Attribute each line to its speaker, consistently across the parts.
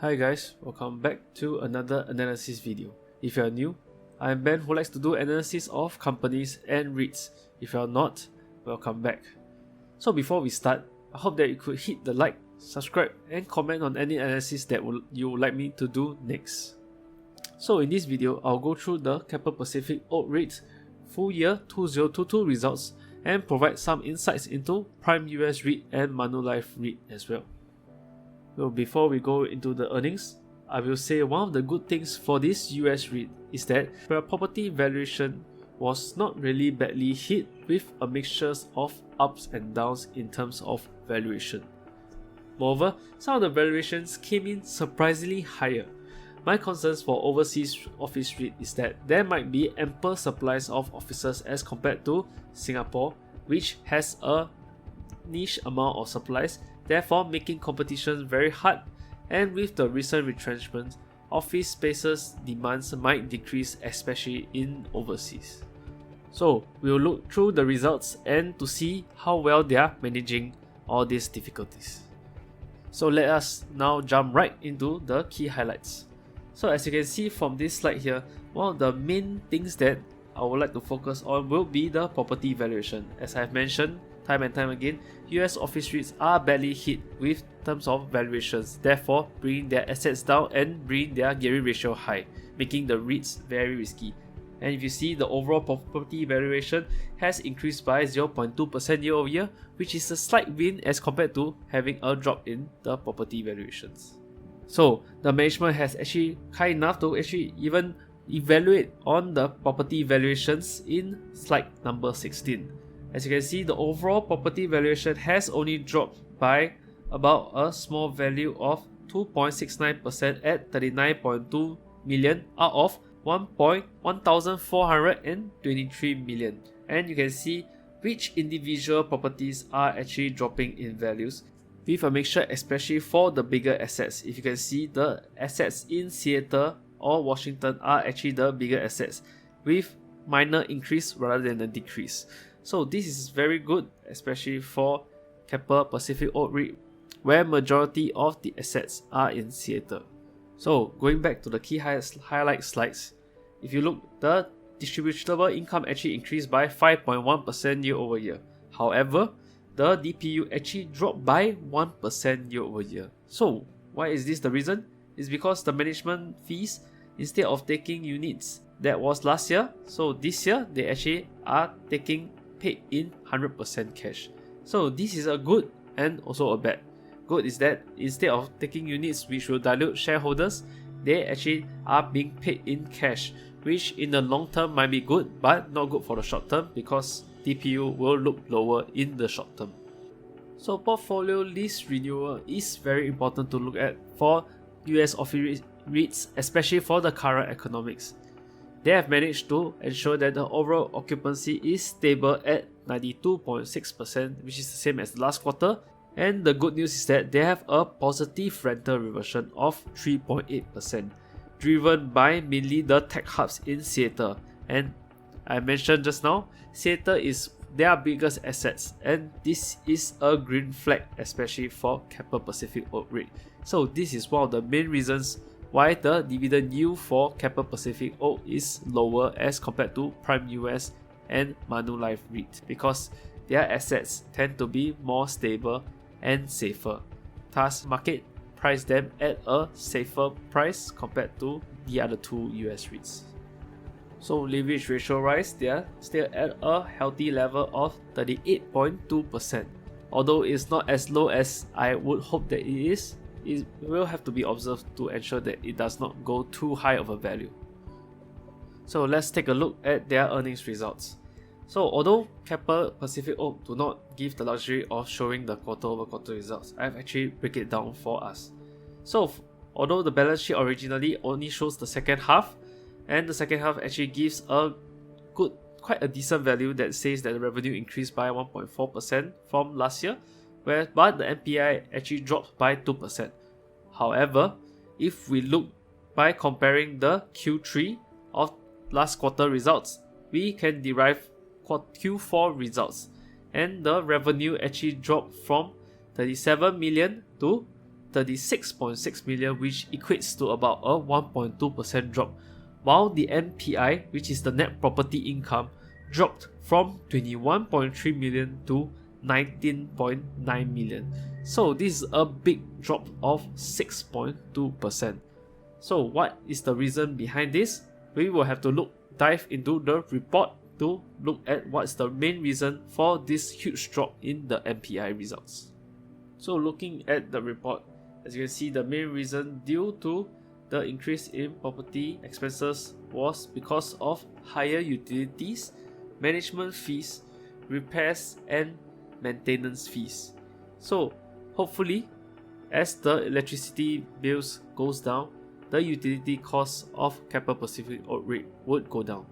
Speaker 1: Hi guys, welcome back to another analysis video. If you are new, I am Ben who likes to do analysis of companies and REITs. If you are not, welcome back. So before we start, I hope that you could hit the like, subscribe and comment on any analysis that you would like me to do next. So in this video, I'll go through the Keppel Pacific Oak Reit full year 2022 results and provide some insights into Prime US Reit and Manulife Reit as well. So before we go into the earnings, I will say one of the good things for this US Reit is that the property valuation was not really badly hit with a mixture of ups and downs in terms of valuation. Moreover, some of the valuations came in surprisingly higher. My concerns for overseas office REIT is that there might be ample supplies of offices as compared to Singapore, which has a niche amount of supplies, therefore making competition very hard, and with the recent retrenchment, office spaces demands might decrease, especially in overseas. So we'll look through the results and to see how well they are managing all these difficulties. So let us now jump right into the key highlights. So as you can see from this slide here, one of the main things that I would like to focus on will be the property valuation. As I've mentioned time and time again, US office REITs are badly hit with terms of valuations, therefore bringing their assets down and bringing their gearing ratio high, making the REITs very risky. And if you see, the overall property valuation has increased by 0.2% year over year, which is a slight win as compared to having a drop in the property valuations. So the management has actually kind enough to actually even evaluate on the property valuations in slide number 16. As you can see, the overall property valuation has only dropped by about a small value of 2.69% at 39.2 million out of 1,423 million. And you can see which individual properties are actually dropping in values, with a mixture especially for the bigger assets. If you can see, the assets in Seattle or Washington are actually the bigger assets, with minor increase rather than a decrease. So this is very good, especially for Keppel Pacific Oak Reit, where majority of the assets are in Seattle. So going back to the key highlight slides, if you look, the distributable income actually increased by 5.1% year over year. However, the DPU actually dropped by 1% year over year. So why is this the reason? It's because the management fees, instead of taking units that was last year, so this year they actually are taking paid in 100% cash. So this is a good and also a bad. Good is that instead of taking units which will dilute shareholders, they actually are being paid in cash, which in the long term might be good but not good for the short term because DPU will look lower in the short term. So portfolio lease renewal is very important to look at for US office REITs, especially for the current economics. They have managed to ensure that the overall occupancy is stable at 92.6%, which is the same as the last quarter. And the good news is that they have a positive rental reversion of 3.8%, driven by mainly the tech hubs in Seattle. And I mentioned just now, Seattle is their biggest assets, and this is a green flag, especially for Keppel Pacific Oak Reit. So this is one of the main reasons why the dividend yield for Keppel Pacific Oak is lower as compared to Prime US and Manulife Reit, because their assets tend to be more stable and safer. Thus, market price them at a safer price compared to the other two US REITs. So leverage ratio rise, they are still at a healthy level of 38.2%. Although it's not as low as I would hope that it is, it will have to be observed to ensure that it does not go too high of a value. So let's take a look at their earnings results. So although Keppel Pacific Oak do not give the luxury of showing the quarter over quarter results, I've actually break it down for us. So although the balance sheet originally only shows the second half, and the second half actually gives a good, quite a decent value that says that the revenue increased by 1.4% from last year, but the NPI actually dropped by 2%. However, if we look by comparing the Q3 of last quarter results, we can derive Q4 results, and the revenue actually dropped from 37 million to 36.6 million, which equates to about a 1.2% drop, while the NPI, which is the net property income, dropped from 21.3 million to 19.9 million. So this is a big drop of 6.2%. So what is the reason behind this? We will have to dive into the report to look at what's the main reason for this huge drop in the NPI results. So looking at the report, as you can see, the main reason due to the increase in property expenses was because of higher utilities, management fees, repairs and maintenance fees. So hopefully, as the electricity bills goes down, the utility costs of Keppel Pacific Oak Reit would go down.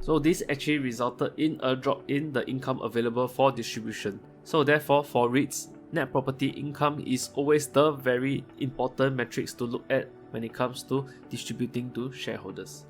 Speaker 1: So this actually resulted in a drop in the income available for distribution. So therefore, for REITs, net property income is always the very important metrics to look at when it comes to distributing to shareholders.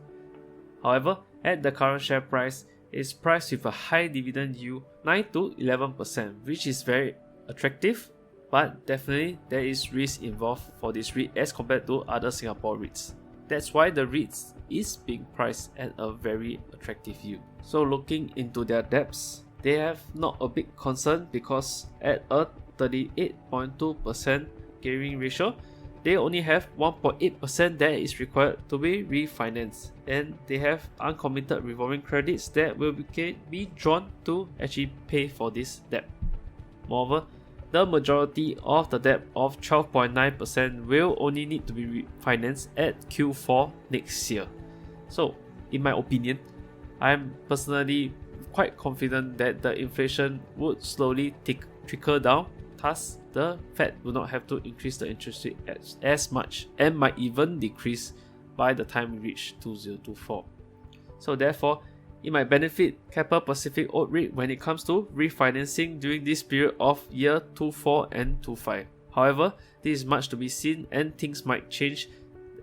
Speaker 1: However, at the current share price, it's priced with a high dividend yield 9 to 11%, which is very attractive, but definitely there is risk involved for this REIT as compared to other Singapore REITs. That's why the REITs is being priced at a very attractive yield. So looking into their debts, they have not a big concern because at a 38.2% gearing ratio, they only have 1.8% that is required to be refinanced, and they have uncommitted revolving credits that will be drawn to actually pay for this debt. Moreover, the majority of the debt of 12.9% will only need to be refinanced at Q4 next year. So, in my opinion, I'm personally quite confident that the inflation would slowly trickle down. Thus, the Fed will not have to increase the interest rate as much and might even decrease by the time we reach 2024. So therefore, it might benefit Keppel Pacific Oak Reit when it comes to refinancing during this period of year 24 and 25. However, this is much to be seen and things might change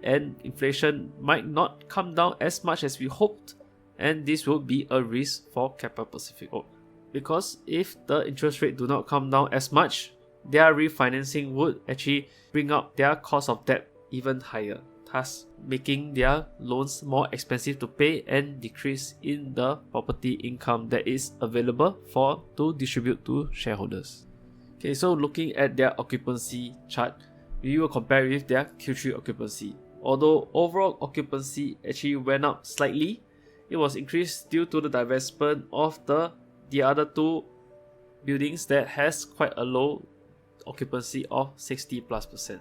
Speaker 1: and inflation might not come down as much as we hoped, and this will be a risk for Keppel Pacific Oak. Because if the interest rate do not come down as much, their refinancing would actually bring up their cost of debt even higher, thus making their loans more expensive to pay and decrease in the property income that is available to distribute to shareholders. Okay, so looking at their occupancy chart, we will compare with their Q3 occupancy. Although overall occupancy actually went up slightly, it was increased due to the divestment of the other two buildings that has quite a low occupancy of 60+%.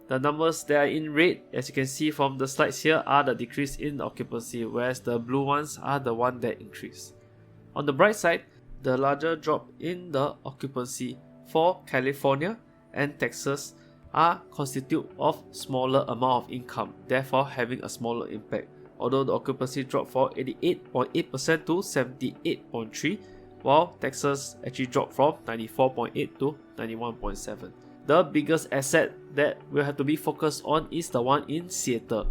Speaker 1: The numbers that are in red, as you can see from the slides here, are the decrease in occupancy, whereas the blue ones are the one that increase. On the bright side, the larger drop in the occupancy for California and Texas are constitute of smaller amount of income, therefore having a smaller impact. Although the occupancy dropped from 88.8% to 78.3%, while Texas actually dropped from 94.8% to 91.7%. The biggest asset that will have to be focused on is the one in Seattle,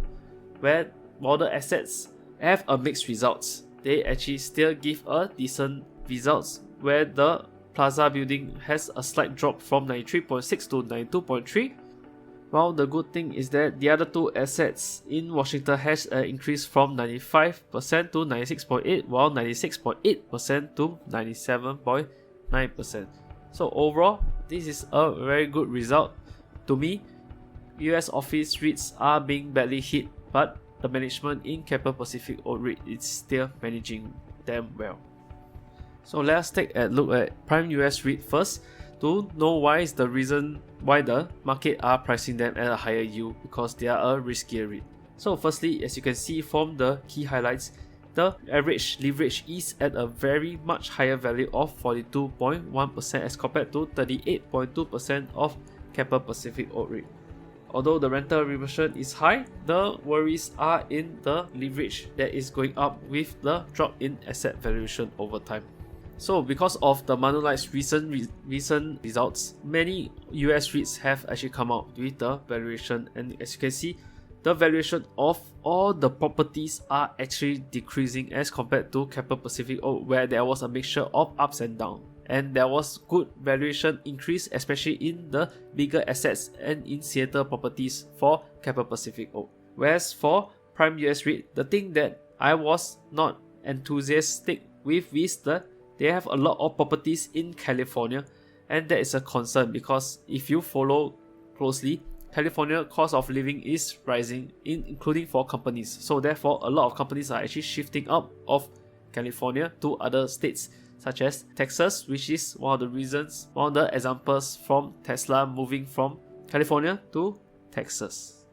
Speaker 1: where while the assets have a mixed results, they actually still give a decent results, where the Plaza building has a slight drop from 93.6 to 92.3. While the good thing is that the other two assets in Washington has an increase from 95% to 96.8%, while 96.8% to 97.9%. So overall, this is a very good result. To me, US office REITs are being badly hit, but the management in Keppel Pacific Oak Reit is still managing them well. So let us take a look at Prime US REIT first to know why is the reason why the market are pricing them at a higher yield, because they are a riskier REIT. So firstly, as you can see from the key highlights, the average leverage is at a very much higher value of 42.1% as compared to 38.2% of Keppel Pacific Oak Reit. Although the rental reversion is high, the worries are in the leverage that is going up with the drop in asset valuation over time. So because of the Manulife's recent results, many US REITs have actually come out with the valuation, and as you can see, the valuation of all the properties are actually decreasing as compared to Keppel Pacific Oak, where there was a mixture of ups and downs. and there was good valuation increase, especially in the bigger assets and in Seattle properties for Keppel Pacific Oak. Whereas for Prime US Reit, the thing that I was not enthusiastic with is that they have a lot of properties in California, and that is a concern because if you follow closely, California cost of living is rising, including for companies. So therefore, a lot of companies are actually shifting out of California to other states such as Texas, which is one of the examples from Tesla moving from California to Texas.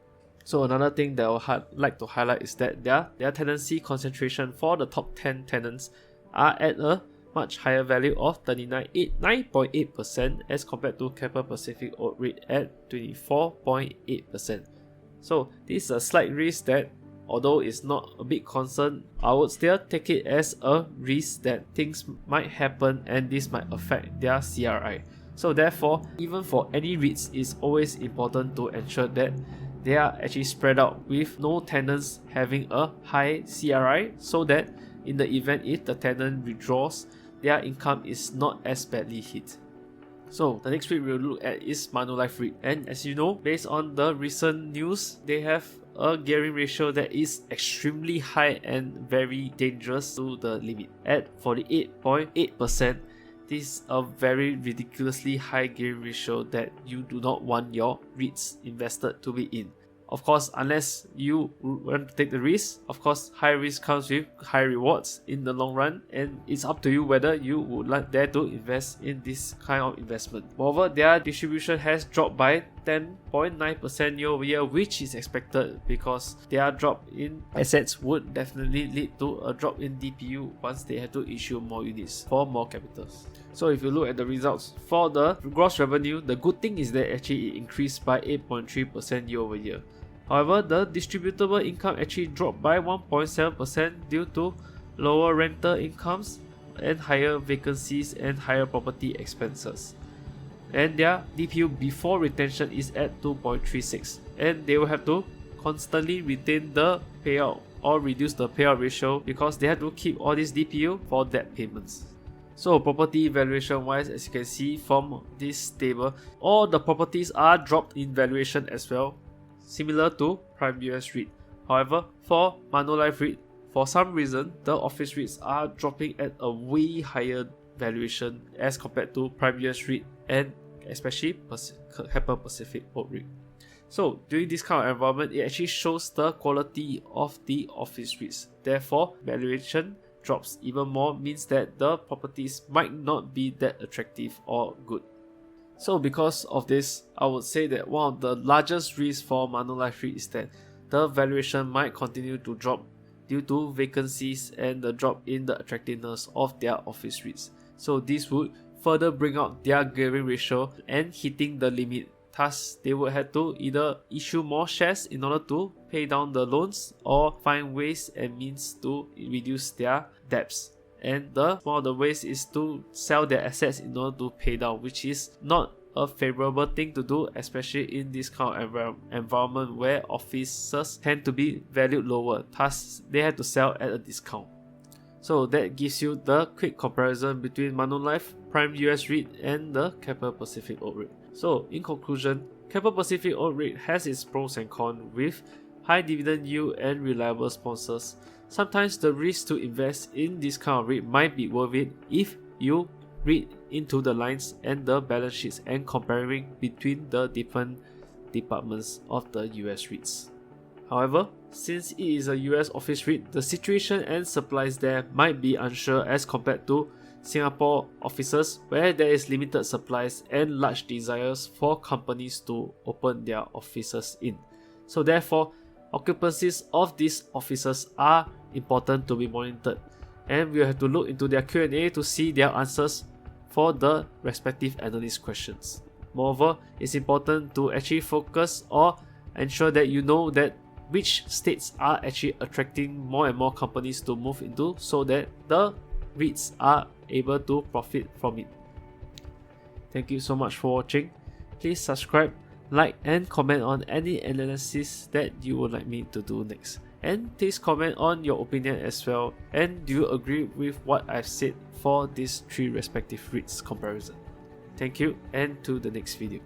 Speaker 1: So another thing that I would like to highlight is that their tenancy concentration for the top 10 tenants are at a much higher value of 9.8% as compared to Keppel Pacific Oak Reit at 24.8%. So this is a slight risk that, although it's not a big concern, I would still take it as a risk that things might happen and this might affect their CRI. So therefore, even for any REITs, it's always important to ensure that they are actually spread out with no tenants having a high CRI, so that in the event if the tenant withdraws, their income is not as badly hit. So the next REIT we'll look at is Manulife Reit, and as you know, based on the recent news, they have a gearing ratio that is extremely high and very dangerous to the limit at 48.8%. This is a very ridiculously high gearing ratio that you do not want your REITs invested to be in. Of course, unless you want to take the risk, of course, high risk comes with high rewards in the long run, and it's up to you whether you would like dare to invest in this kind of investment. Moreover, their distribution has dropped by 10.9% year over year, which is expected because their drop in assets would definitely lead to a drop in DPU once they have to issue more units for more capitals. So if you look at the results for the gross revenue, the good thing is that actually it increased by 8.3% year over year. However, the distributable income actually dropped by 1.7% due to lower rental incomes and higher vacancies and higher property expenses. And their DPU before retention is at 2.36, and they will have to constantly retain the payout or reduce the payout ratio because they have to keep all this DPU for debt payments. So property valuation wise, as you can see from this table, all the properties are dropped in valuation as well, similar to Prime US Reit. However, for Manulife Reit, for some reason, the office REITs are dropping at a way higher valuation as compared to Prime US Reit and especially Keppel Pacific Oak Reit. So during this kind of environment, it actually shows the quality of the office REITs. Therefore, valuation drops even more means that the properties might not be that attractive or good. So because of this, I would say that one of the largest risks for Manulife Reit is that the valuation might continue to drop due to vacancies and the drop in the attractiveness of their office REITs. So this would further bring out their gearing ratio and hitting the limit. Thus, they would have to either issue more shares in order to pay down the loans or find ways and means to reduce their debts. And one of the ways is to sell their assets in order to pay down, which is not a favorable thing to do, especially in this kind of environment where offices tend to be valued lower. Thus, they have to sell at a discount. So that gives you the quick comparison between Manulife, Prime US Reit and the Keppel Pacific Oak Reit. So in conclusion, Keppel Pacific Oak Reit has its pros and cons with high dividend yield and reliable sponsors. Sometimes the risk to invest in this kind of REIT might be worth it if you read into the lines and the balance sheets and comparing between the different departments of the US REITs. However, since it is a US office REIT, the situation and supplies there might be unsure as compared to Singapore offices where there is limited supplies and large desires for companies to open their offices in. So therefore, occupancies of these offices are important to be monitored, and we have to look into their Q&A to see their answers for the respective analyst questions. Moreover, it's important to actually focus or ensure that you know that which states are actually attracting more and more companies to move into so that the REITs are able to profit from it. Thank you so much for watching. Please subscribe, like and comment on any analysis that you would like me to do next. And please comment on your opinion as well, and do you agree with what I've said for these 3 respective REITs comparison. Thank you, and to the next video.